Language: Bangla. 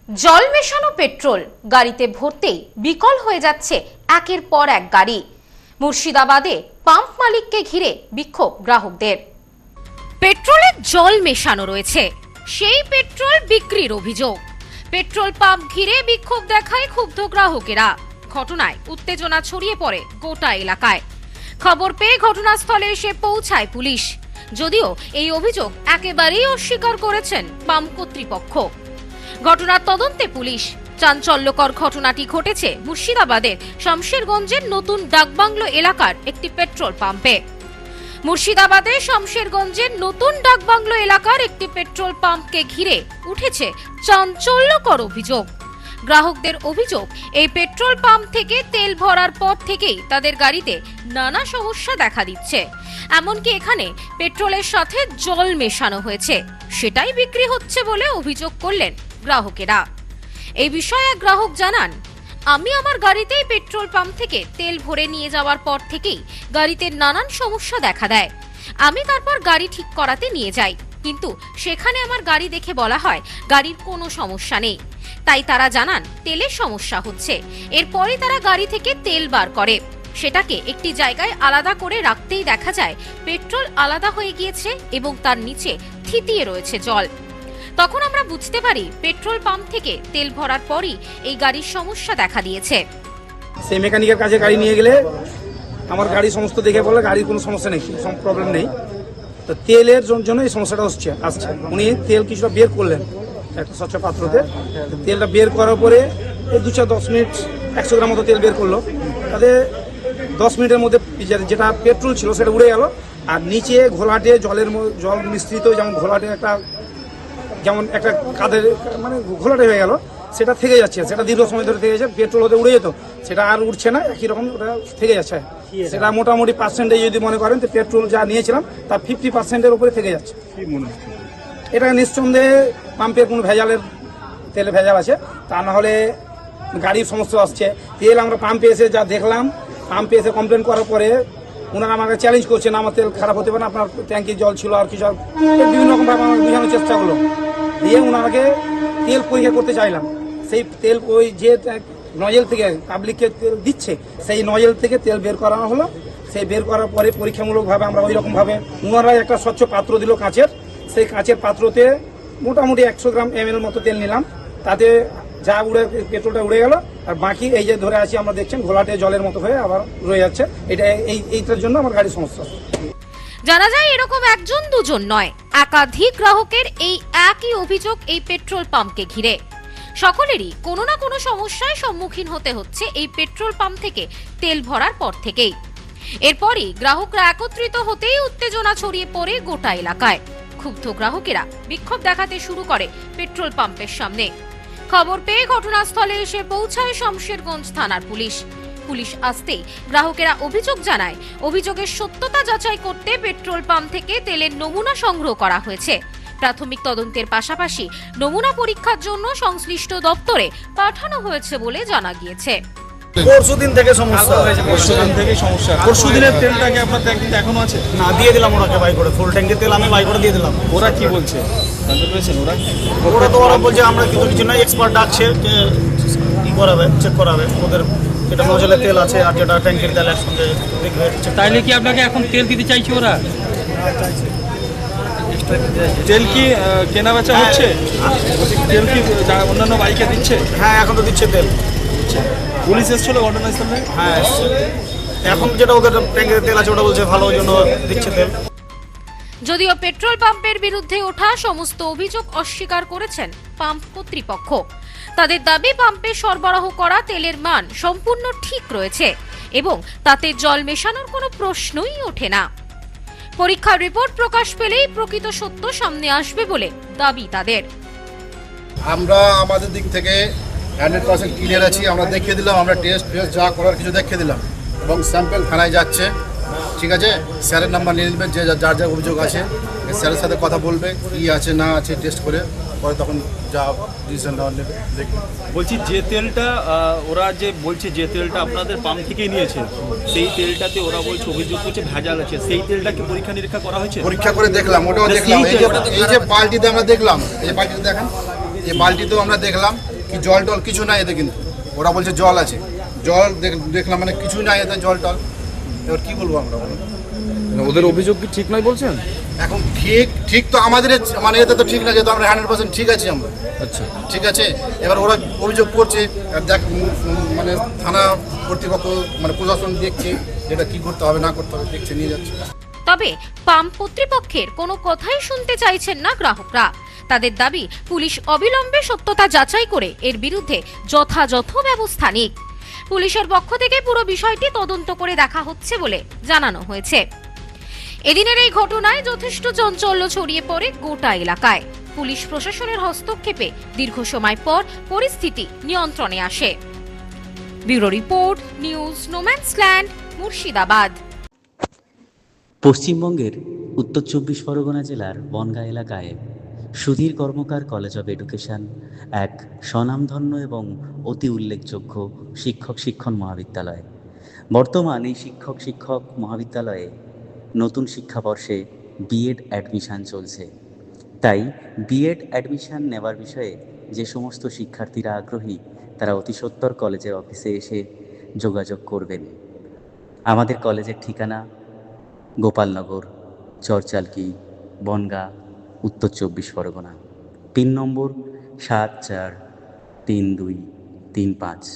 জল মেশানো পেট্রোল গাড়িতে ভরতেই বিকল হয়ে যাচ্ছে একের পর এক গাড়ি। মুর্শিদাবাদে পাম্প মালিককে ঘিরে বিক্ষোভ গ্রাহকদের। পেট্রোলে জল মেশানো রয়েছে, সেই পেট্রোল বিক্রির অভিযোগ। পেট্রোল পাম্প ঘিরে বিক্ষোভ দেখায় ক্ষুব্ধ গ্রাহকেরা। ঘটনায় উত্তেজনা ছড়িয়ে পড়ে গোটা এলাকায়। খবর পেয়ে ঘটনাস্থলে এসে পৌঁছায় পুলিশ, যদিও এই অভিযোগ একেবারেই অস্বীকার করেছেন পাম্প কর্তৃপক্ষ। ঘটনার তদন্তে পুলিশ। চাঞ্চল্যকর ঘটনাটি ঘটেছে মুর্শিদাবাদের শমশেরগঞ্জের নতুন ডাকবাংলো এলাকার একটি পেট্রোল পাম্পে। মুর্শিদাবাদের শমশেরগঞ্জের নতুন ডাকবাংলো এলাকার একটি পেট্রোল পাম্পকে ঘিরে উঠেছে চাঞ্চল্যকর অভিযোগ। গ্রাহকদের অভিযোগ, এই পেট্রোল পাম্প থেকে তেল ভরার পর থেকেই তাদের গাড়িতে নানা সমস্যা দেখা দিচ্ছে। এমনকি এখানে পেট্রোলের সাথে জল মেশানো হয়েছে, সেটাই বিক্রি হচ্ছে বলে অভিযোগ করলেন গ্রাহকেরা। এই বিষয়ে এক গ্রাহক জানান, আমি আমার গাড়িতেই পেট্রোল পাম্প থেকে তেল ভরে নিয়ে যাওয়ার পর থেকেই গাড়িতে নানান সমস্যা দেখা দেয়। আমি তারপর গাড়ি ঠিক করাতে নিয়ে যাই, কিন্তু সেখানে আমার গাড়ি দেখে বলা হয় গাড়ির কোনো সমস্যা নেই। তাই তারা জানান তেলের সমস্যা হচ্ছে। এরপরে তারা গাড়ি থেকে তেল বার করে, সেটাকে একটি জায়গায় আলাদা করে রাখতেই দেখা যায় পেট্রোল আলাদা হয়ে গিয়েছে এবং তার নিচে থিতিয়ে রয়েছে জল। তখন আমরা বুঝতে পারি পেট্রোল পাম্প থেকে তেল ভরার পরই এই গাড়ির সমস্যা দেখা দিয়েছে। সেই মেকানিকের কাছে গাড়ি নিয়ে গেলে আমার গাড়ি সমস্ত দেখে বলে গাড়ির কোনো সমস্যা নেই, কোনো প্রবলেম নেই। তো তেলের জন্য এই সমস্যাটা আসছে। উনি তেল কিছুটা বের করলেন একটা স্বচ্ছ পাত্রতে। তেলটা বের করার পরে এই 2-10 মিনিট 100 গ্রাম মতো তেল বের করলো। তাতে 10 মিনিটের মধ্যে যেটা পেট্রোল ছিল সেটা উড়ে গেল। আর নিচে ঘোলাটে জল মিশ্রিত, যেমন একটা কাদের মানে ঘোলাটে হয়ে গেল, সেটা থেকে যাচ্ছে। সেটা দীর্ঘ সময় ধরে থেকে যাচ্ছে। পেট্রোল হতে উড়ে যেত, সেটা আর উঠছে না, একই রকম ওটা থেকে যাচ্ছে। সেটা মোটামুটি পার্সেন্টেজ যদি মনে করেন তো পেট্রোল যা নিয়েছিলাম তার 50% উপরে থেকে যাচ্ছে। এটা নিঃসন্দেহে পাম্পের কোনো তেলে ভেজাল আছে, তা না হলে গাড়ির সমস্যা আসছে। তেল আমরা পাম্পে এসে যা দেখলাম, পাম্পে এসে কমপ্লেন করার পরে ওনারা আমাকে চ্যালেঞ্জ করছেন, আমার তেল খারাপ হতে পারে না, আপনার ট্যাঙ্কির জল ছিল আর কিছু বিভিন্ন রকমভাবে আমাকে বোঝানোর চেষ্টা করলো। দিয়ে ওনাকে তেল পরীক্ষা করতে চাইলাম। সেই তেল ওই যে নজেল থেকে পাবলিককে তেল দিচ্ছে, সেই নজেল থেকে তেল বের করানো হলো। সেই বের করার পরে পরীক্ষামূলকভাবে আমরা ওই রকমভাবে ওনারা একটা স্বচ্ছ পাত্র দিল কাঁচের। সেই কাঁচের পাত্রতে মোটামুটি 100 গ্রাম ml মতো তেল নিলাম। তাতে যা পেট্রোলটা উড়ে গেল, আর বাকি এই যে ধরে আছি আমরা দেখছেন ঘোলাটে জলের মতো হয়ে আবার রয়ে যাচ্ছে। এইটার জন্য আমার গাড়ির সমস্যা। জানা যায় এরকম একজন দুজন নয়, একাধিক গ্রাহকের এই একই অভিযোগ এই পেট্রোল পাম্পকে ঘিরে। সকলেরই কোনো না কোনো সমস্যায় সম্মুখীন হতে হচ্ছে এই পেট্রোল পাম্প থেকে তেল ভরার পর থেকেই। এরপরই গ্রাহকরা একত্রিত হতেই উত্তেজনা ছড়িয়ে পড়ে গোটা এলাকায়। ক্ষুব্ধ গ্রাহকেরা বিক্ষোভ দেখাতে শুরু করে পেট্রোল পাম্পের সামনে। খবর পেয়ে ঘটনাস্থলে এসে পৌঁছায় শমশেরগঞ্জ থানার পুলিশ। পুলিশ আসতেই গ্রাহকেরা অভিযোগ জানায়, অভিযোগের সত্যতা যাচাই করতে পেট্রোল পাম্প থেকে তেলের নমুনা সংগ্রহ করা হয়েছে। প্রাথমিক তদন্তের পাশাপাশি নমুনা পরীক্ষার জন্য সংশ্লিষ্ট দপ্তরে পাঠানো হয়েছে বলে জানা গিয়েছে। পরশুদিন থেকে সমস্যা। পরশুদিনের তেলটা কি আপনার ট্যাঙ্কিতে এখনো আছে? না, দিয়ে দিলাম ওনাকে বাই করে, ফুল ট্যাঙ্কের তেল আমি বাই করে দিয়ে দিলাম। ওরা কি বলছে জানতে পেরেছেন? ওরা বলছে আমরা কিন্তু কিছু না, এক্সপার্ট ডাকছে ই করাবে, চেক করাবে ওদের যেটা নজলের তেল আছে আর যেটা ট্যাঙ্কের তেল একসঙ্গে দেখবে। তাইলে কি আপনাকে এখন তেল দিতে চাইছে ওরা? তেল কি কেনা বেচা হচ্ছে? তেল কি অন্যান্য বাইকে দিচ্ছে? হ্যাঁ, এখন তো দিচ্ছে তেল। পুলিশ এসেছিল ঘটনাস্থলে? হ্যাঁ, এখন যেটা ওদের ট্যাঙ্কের তেল আছে ওটা বলছে ভালো, ওই জন্য দিচ্ছে তেল। যদিও পেট্রোল পাম্পের বিরুদ্ধে ওঠা সমস্ত অভিযোগ অস্বীকার করেছেন পাম্প কর্তৃপক্ষ। তাদের দাবি পাম্পে সরবরাহ করা তেলের মান সম্পূর্ণ ঠিক রয়েছে এবং তাতে জল মেশানোর কোনো প্রশ্নই ওঠে না। পরীক্ষার রিপোর্ট প্রকাশ পেলেই প্রকৃত সত্য সামনে আসবে বলে দাবি তাদের। আমরা আমাদের দিক থেকে 100% ক্লিয়ার আছি। আমরা দেখিয়ে দিলাম, আমরা টেস্ট যা করার কিছু দেখিয়ে দিলাম এবং স্যাম্পেল থানায় যাচ্ছে। ঠিক আছে, স্যারের নাম্বার নিয়ে নেবেন, যে যার যা অভিযোগ আছে স্যারের সাথে কথা বলবে, কী আছে না আছে টেস্ট করে পরে তখন যা ডিসিশন নেওয়ার নেবে। দেখুন, বলছি যে তেলটা ওরা যে বলছে যে তেলটা আপনাদের পাম্প থেকেই নিয়েছে, সেই তেলটাতে ওরা বলছে অভিযোগ করছে ভেজাল আছে। সেই তেলটাকে পরীক্ষা নিরীক্ষা করা হয়েছে? পরীক্ষা করে দেখলাম, ওটাও দেখলাম। এই যে বালতিতে আমরা দেখলাম, এই বালতিতে দেখেন, এই বালতিতেও আমরা দেখলাম কি জল টল কিছু নাই এতে, কিন্তু ওরা বলছে জল আছে, জল দেখলাম মানে কিছু নাই এতে জল টল। এবার কি বলবো আমরা বলুন? ওদের অভিযোগ কি ঠিক নয় বলছেন? এখন ঠিক তো আমাদের মানে এতে তো ঠিক না, যেহেতু আমরা 100% ঠিক আছি আমরা। আচ্ছা, ঠিক আছে, এবার ওরা অভিযোগ করছে, আর দেখ মানে থানা কর্তৃপক্ষ মানে প্রশাসন দেখছে যেটা কি করতে হবে না করতে হবে, দেখছে নিয়ে যাচ্ছে। তবে পাম্প কর্তৃপক্ষের কোনো কথাই শুনতে চাইছেন না গ্রাহকরা। তাদের দাবি পুলিশ অবিলম্বে সত্যতা যাচাই করে এর বিরুদ্ধে যথাযথ ব্যবস্থা নিক। পুলিশের পক্ষ থেকে পুরো বিষয়টি তদন্ত করে দেখা হচ্ছে বলে জানানো হয়েছে। এদিনের এই ঘটনায় যথেষ্ট চাঞ্চল্য ছড়িয়ে পড়ে গোটা এলাকায়। পুলিশ প্রশাসনের হস্তক্ষেপে দীর্ঘ সময় পর পরিস্থিতি নিয়ন্ত্রণে আসে। Bureau report, news no man's land, Murshidabad. পশ্চিমবঙ্গের উত্তর 24 পরগনা জেলার বনগাঁ এলাকায় সুধীর কর্মকার কলেজ অব এডুকেশন এক স্বনামধন্য এবং অতি উল্লেখযোগ্য শিক্ষণ মহাবিদ্যালয়। বর্তমান এই শিক্ষক মহাবিদ্যালয়ে নতুন শিক্ষাবর্ষে বিএড অ্যাডমিশন চলছে। তাই বিএড অ্যাডমিশন নেওয়ার বিষয়ে যে সমস্ত শিক্ষার্থীরা আগ্রহী তারা অতি সত্বর কলেজের অফিসে এসে যোগাযোগ করবেন। আমাদের কলেজের ঠিকানা গোপালনগর, চরচালকি, বনগাঁ, উত্তর 24 পরগনা। পিন নম্বর 743235।